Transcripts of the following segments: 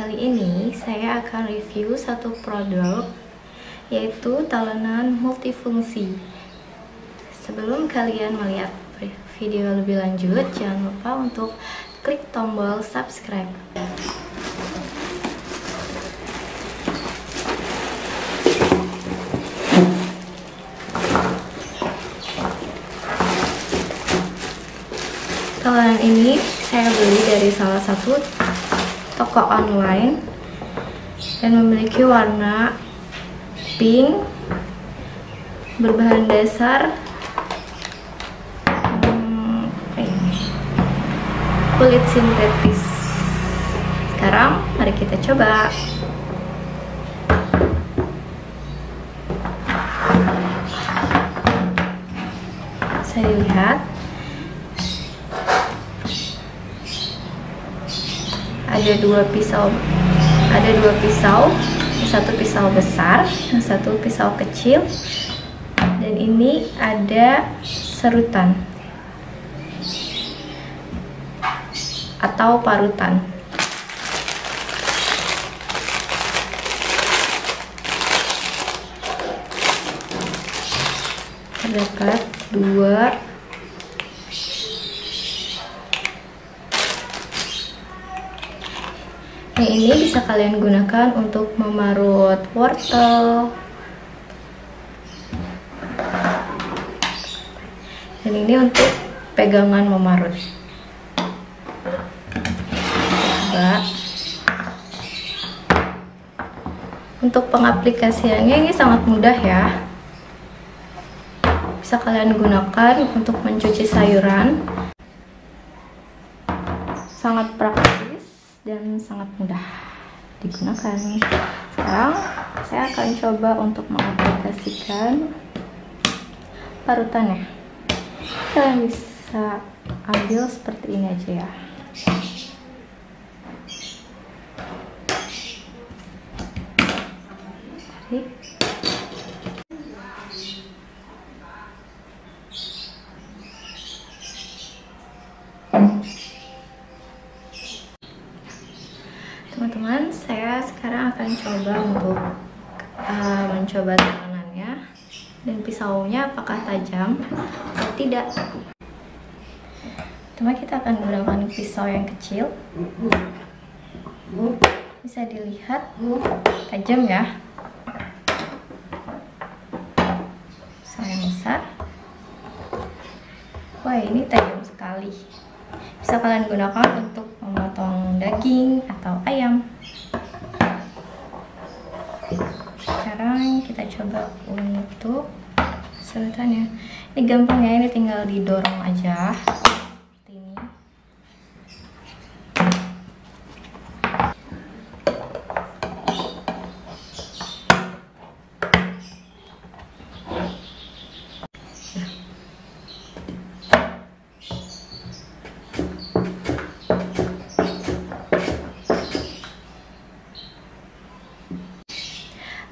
Kali ini saya akan review satu produk, yaitu talenan multifungsi. Sebelum kalian melihat video lebih lanjut, jangan lupa untuk klik tombol subscribe. Talenan ini saya beli dari salah satu toko online dan memiliki warna pink berbahan dasar kulit sintetis. Sekarang mari kita coba. Saya lihat ada dua pisau, satu pisau besar dan satu pisau kecil, dan ini ada serutan atau parutan. Terdapat dua yang ini bisa kalian gunakan untuk memarut wortel, dan ini untuk pegangan memarut. Coba. Untuk pengaplikasiannya ini sangat mudah ya. Bisa kalian gunakan untuk mencuci sayuran. Sangat praktis dan sangat mudah digunakan. Sekarang saya akan coba untuk mengaplikasikan parutannya. Kalian bisa ambil seperti ini aja ya. Tarik. Teman-teman, saya sekarang akan coba untuk mencoba talenannya dan pisaunya apakah tajam atau tidak. Teman, kita akan menggunakan pisau yang kecil. Bisa dilihat tajam ya. Pisau yang besar. Wah, ini tajam sekali. Bisa kalian gunakan untuk memotong daging atau ayam. Sekarang kita coba untuk serutannya. Ini gampang ya, ini tinggal didorong aja seperti ini.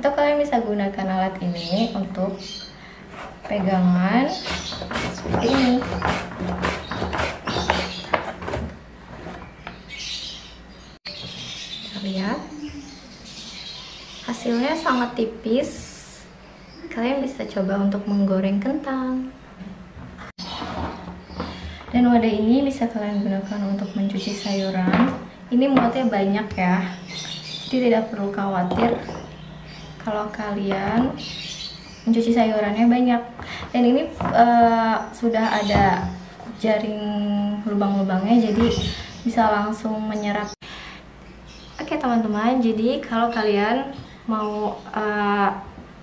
Atau kalian bisa gunakan alat ini untuk pegangan seperti ini. Kita lihat hasilnya sangat tipis. Kalian bisa coba untuk menggoreng kentang. Dan wadah ini bisa kalian gunakan untuk mencuci sayuran. Ini muatnya banyak ya, jadi tidak perlu khawatir kalau kalian mencuci sayurannya banyak. Dan ini sudah ada jaring lubang-lubangnya, jadi bisa langsung menyerap. Oke teman-teman, jadi kalau kalian mau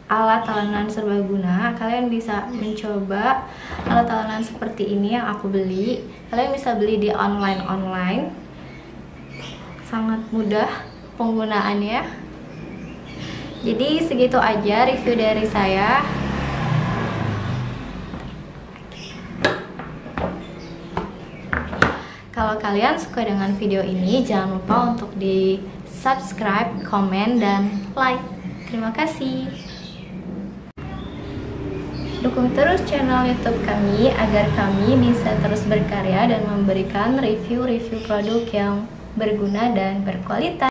alat talenan serbaguna, kalian bisa mencoba alat talenan seperti ini yang aku beli. Kalian bisa beli di online, sangat mudah penggunaannya. Jadi segitu aja review dari saya. Kalau kalian suka dengan video ini, jangan lupa untuk di subscribe, komen, dan like. Terima kasih. Dukung terus channel YouTube kami agar kami bisa terus berkarya dan memberikan review-review produk yang berguna dan berkualitas.